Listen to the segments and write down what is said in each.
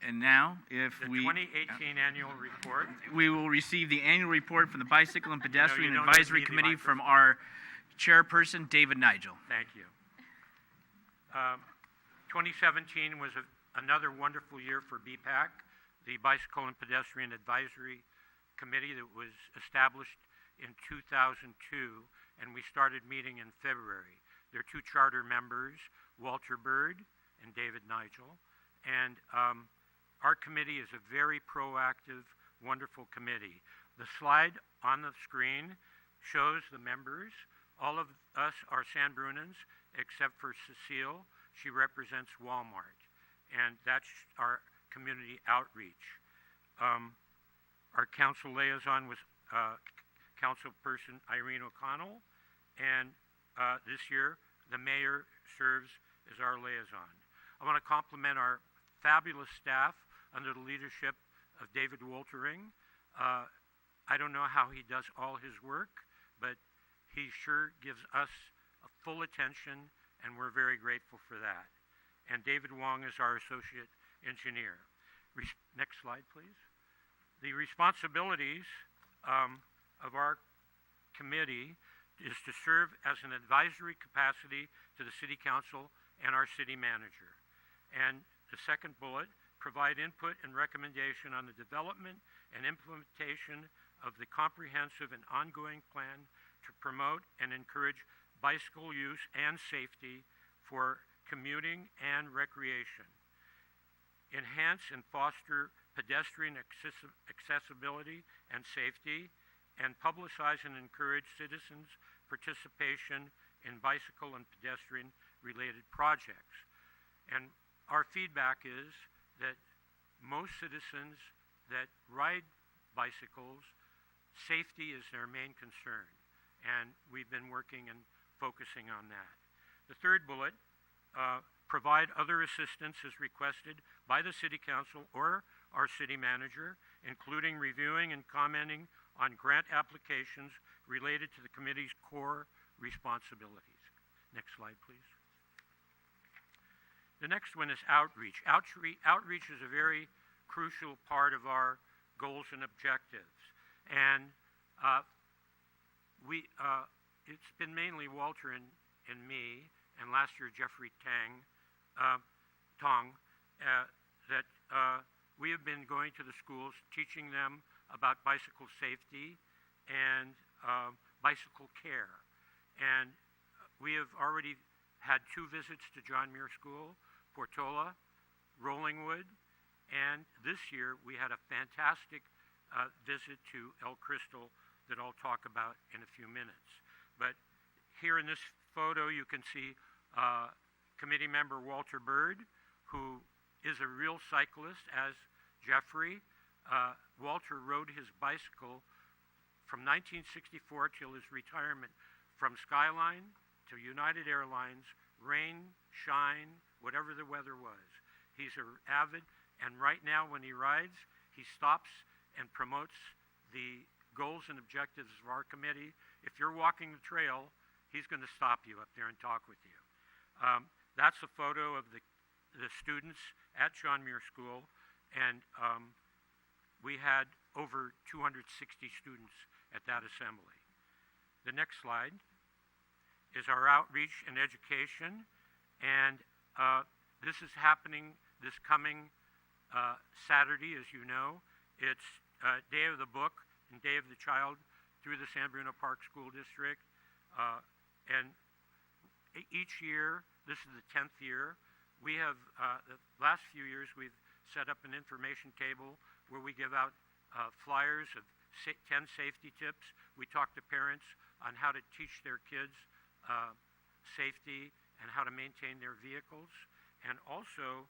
And now, if The we... 2018 annual report. We will receive the annual report from the Bicycle and Pedestrian don't Advisory need the Committee from microphone. our chairperson, David Nigel. Thank you. 2017 was another wonderful year for BPAC, the Bicycle and Pedestrian Advisory Committee that was established in 2002, and we started meeting in February. There are two charter members, Walter Bird and David Nigel, and our committee is a very proactive, wonderful committee. The slide on the screen shows the members. All of us are San Brunans, except for Cecile. She represents Walmart, and that's our community outreach. Our council liaison was councilperson Irene O'Connell, and this year the mayor serves as our liaison. I want to compliment our fabulous staff under the leadership of David Woltering. I don't know how he does all his work, but he sure gives us full attention, and we're very grateful for that. And David Wong is our associate engineer. Next slide, please. The responsibilities of our committee is to serve as an advisory capacity to the City Council and our city manager. And the second bullet, provide input and recommendation on the development and implementation of the comprehensive and ongoing plan to promote and encourage bicycle use and safety for commuting and recreation. Enhance and foster pedestrian accessibility and safety, and publicize and encourage citizens' participation in bicycle and pedestrian related projects. And our feedback is that most citizens that ride bicycles, safety is their main concern, and we've been working and focusing on that. The third bullet, provide other assistance as requested by the City Council or our city manager, including reviewing and commenting on grant applications related to the committee's core responsibilities. Next slide, please. The next one is outreach. Outreach is a very crucial part of our goals and objectives. And it's been mainly Walter and me, and last year Jeffrey Tong, that we have been going to the schools, teaching them about bicycle safety and bicycle care. And we have already had 2 visits to John Muir School, Portola, Rollingwood, and this year we had a fantastic visit to El Crystal that I'll talk about in a few minutes. But here in this photo you can see committee member Walter Bird, who is a real cyclist, as Jeffrey. Walter rode his bicycle from 1964 till his retirement, from Skyline to United Airlines, rain, shine, whatever the weather was. He's an avid, and right now when he rides, he stops and promotes the goals and objectives of our committee. If you're walking the trail, he's going to stop you up there and talk with you. That's a photo of the students at John Muir School, and we had over 260 students at that assembly. The next slide is our outreach and education, and this is happening this coming Saturday, as you know. It's Day of the Book and Day of the Child through the San Bruno Park School District, and each year, this is the 10th year, we have, the last few years, we've set up an information table where we give out flyers of 10 safety tips. We talk to parents on how to teach their kids safety and how to maintain their vehicles, and also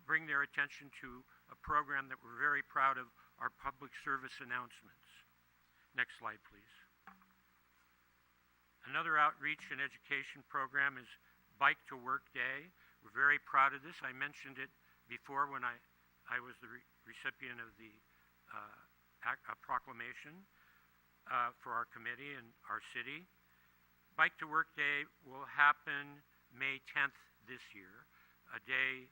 bring their attention to a program that we're very proud of, our public service announcements. Next slide, please. Another outreach and education program is Bike to Work Day. We're very proud of this. I mentioned it before when I was the recipient of the proclamation for our committee and our city. Bike to Work Day will happen May 10th this year, a day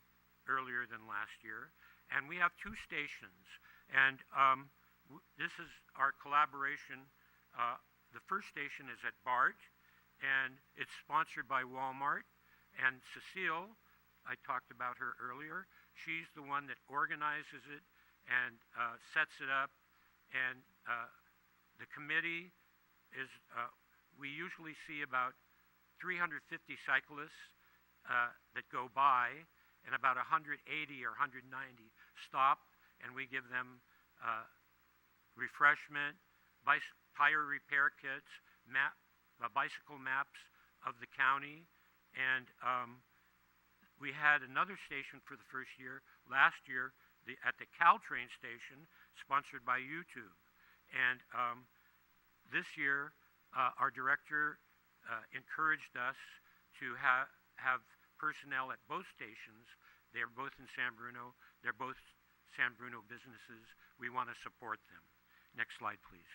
earlier than last year. And we have 2 stations. And this is our collaboration. The first station is at BART, and it's sponsored by Walmart. And Cecile, I talked about her earlier, she's the one that organizes it and sets it up. And the committee is, we usually see about 350 cyclists that go by, and about 180 or 190 stop, and we give them refreshment, tire repair kits, bicycle maps of the county, and we had another station for the first year, last year, at the Caltrain station, sponsored by YouTube. And this year, our director encouraged us to have personnel at both stations. They're both in San Bruno. They're both San Bruno businesses. We want to support them. Next slide, please.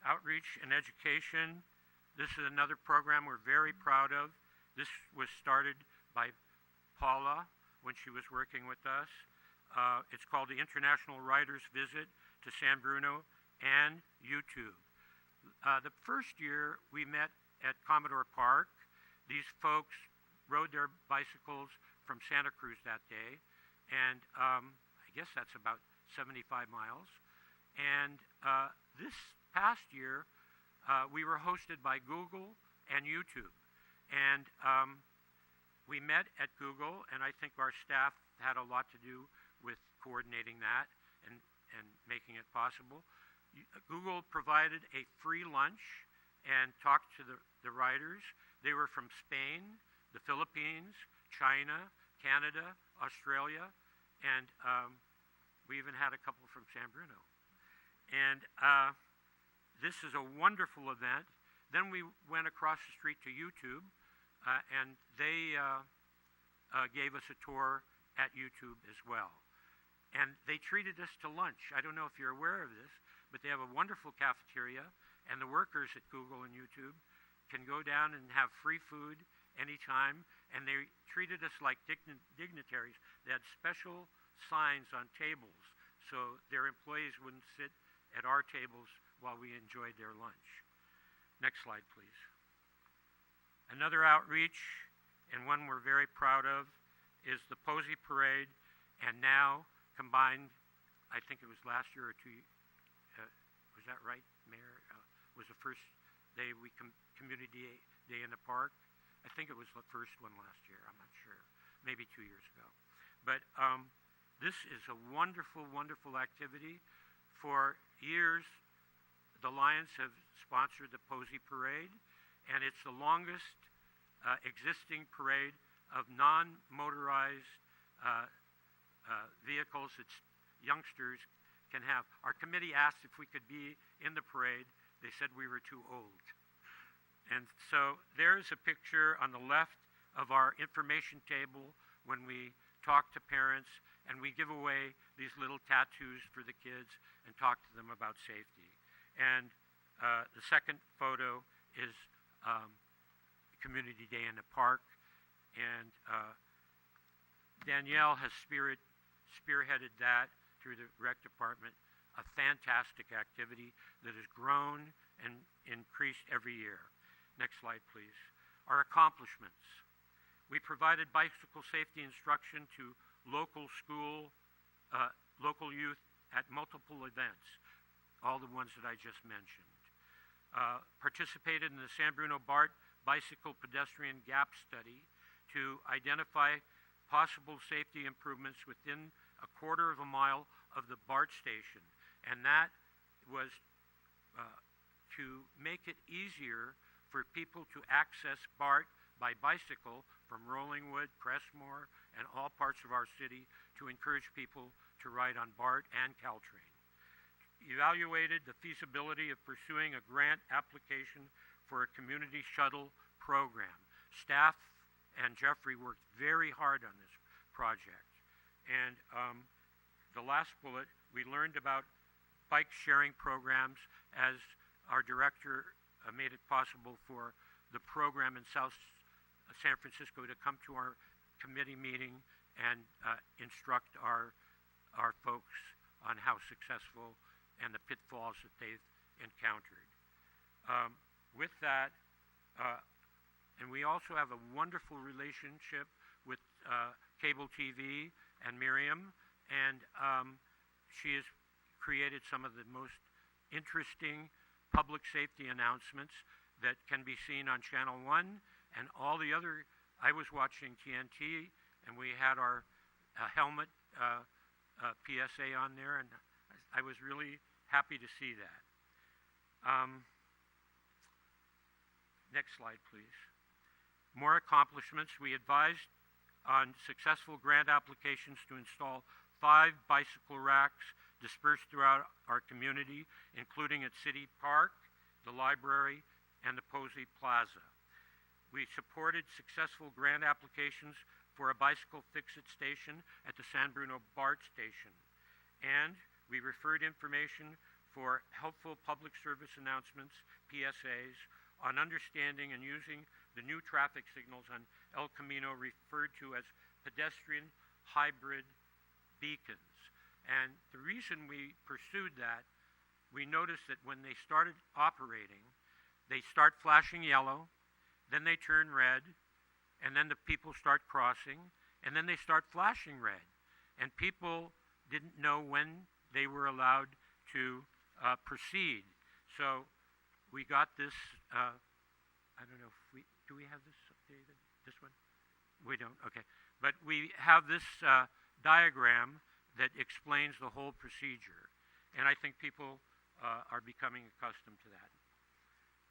Outreach and education. This is another program we're very proud of. This was started by Paula when she was working with us. It's called the International Writers Visit to San Bruno and YouTube. The first year we met at Commodore Park. These folks rode their bicycles from Santa Cruz that day, and I guess that's about 75 miles. And this past year, we were hosted by Google and YouTube. And we met at Google, and I think our staff had a lot to do with coordinating that and making it possible. Google provided a free lunch and talked to the riders. They were from Spain, the Philippines, China, Canada, Australia, and we even had a couple from San Bruno. And this is a wonderful event. Then we went across the street to YouTube, and they gave us a tour at YouTube as well. And they treated us to lunch. I don't know if you're aware of this, but they have a wonderful cafeteria, and the workers at Google and YouTube can go down and have free food anytime, and they treated us like dignitaries. They had special signs on tables so their employees wouldn't sit at our tables while we enjoyed their lunch. Next slide, please. Another outreach, and one we're very proud of, is the Posey Parade, and now combined, I think it was last year or was that right, Mayor? Was the first day Community Day in the Park. I think it was the first one last year, I'm not sure, maybe 2 years ago. But this is a wonderful, wonderful activity. For years, the Lions have sponsored the Posey Parade, and it's the longest existing parade of non-motorized vehicles that youngsters can have. Our committee asked if we could be in the parade. They said we were too old. And so there's a picture on the left of our information table when we talk to parents, and we give away these little tattoos for the kids and talk to them about safety. And the second photo is Community Day in the Park. And Danielle has spearheaded that through the rec department, a fantastic activity that has grown and increased every year. Next slide, please. Our accomplishments. We provided bicycle safety instruction to local youth at multiple events, all the ones that I just mentioned. Participated in the San Bruno BART Bicycle Pedestrian Gap Study to identify possible safety improvements within a quarter of a mile of the BART station. And that was to make it easier for people to access BART by bicycle from Rollingwood, Crestmore, and all parts of our city to encourage people to ride on BART and Caltrain. Evaluated the feasibility of pursuing a grant application for a community shuttle program. Staff and Jeffrey worked very hard on this project. And the last bullet, we learned about bike sharing programs as our director made it possible for the program in South San Francisco to come to our committee meeting and instruct our folks on how successful and the pitfalls that they've encountered. With that, and we also have a wonderful relationship with cable TV and Miriam, and she has created some of the most interesting public safety announcements that can be seen on Channel 1 and all the other. I was watching TNT, and we had our helmet PSA on there, and I was really happy to see that. Next slide, please. More accomplishments. We advised on successful grant applications to install 5 bicycle racks dispersed throughout our community, including at City Park, the library, and the Posey Plaza. We supported successful grant applications for a bicycle fix-it station at the San Bruno BART station. And we referred information for helpful public service announcements, PSAs, on understanding and using the new traffic signals on El Camino referred to as pedestrian hybrid beacons. And the reason we pursued that, we noticed that when they started operating, they start flashing yellow, then they turn red, and then the people start crossing, and then they start flashing red. And people didn't know when they were allowed to proceed. So we got this, I don't know if do we have this, David? This one? We don't, okay. But we have this diagram that explains the whole procedure. And I think people are becoming accustomed to that.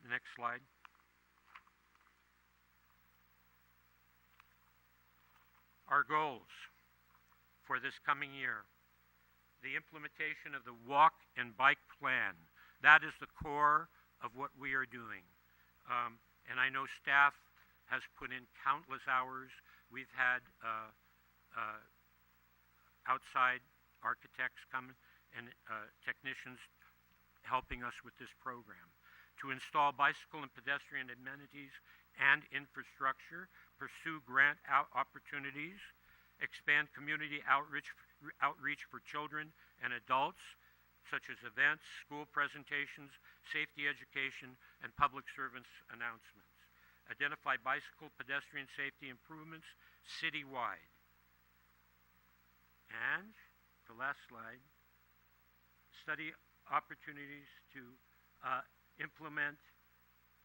The next slide. Our goals for this coming year. The implementation of the walk and bike plan. That is the core of what we are doing. And I know staff has put in countless hours. We've had outside architects come and technicians helping us with this program. To install bicycle and pedestrian amenities and infrastructure, pursue grant opportunities, expand community outreach for children and adults, such as events, school presentations, safety education, and public service announcements. Identify bicycle pedestrian safety improvements citywide. And the last slide, study opportunities to implement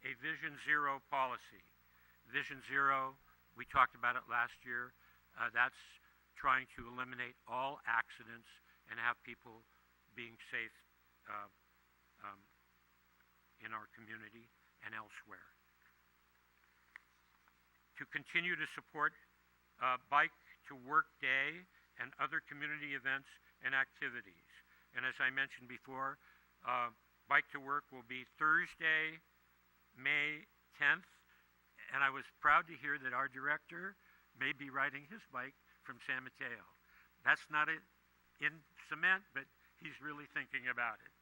a Vision Zero policy. Vision Zero, we talked about it last year. That's trying to eliminate all accidents and have people being safe in our community and elsewhere. To continue to support Bike to Work Day and other community events and activities. And as I mentioned before, Bike to Work will be Thursday, May 10th, and I was proud to hear that our director may be riding his bike from San Mateo. That's not in cement, but he's really thinking about it.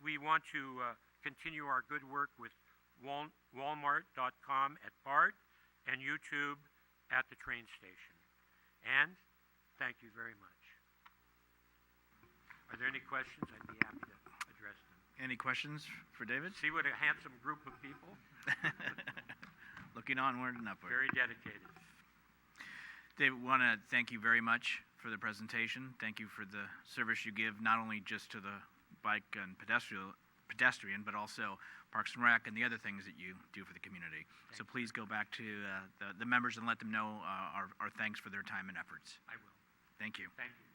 We want to continue our good work with Walmart.com at BART and YouTube at the train station. And thank you very much. Are there any questions? I'd be happy to address them. Any questions for David? See what a handsome group of people. Looking onward and upward. Very dedicated. David, we want to thank you very much for the presentation. Thank you for the service you give, not only just to the bike and pedestrian, but also Parks and Rec and the other things that you do for the community. So please go back to the members and let them know our thanks for their time and efforts. I will. Thank you. Thank you.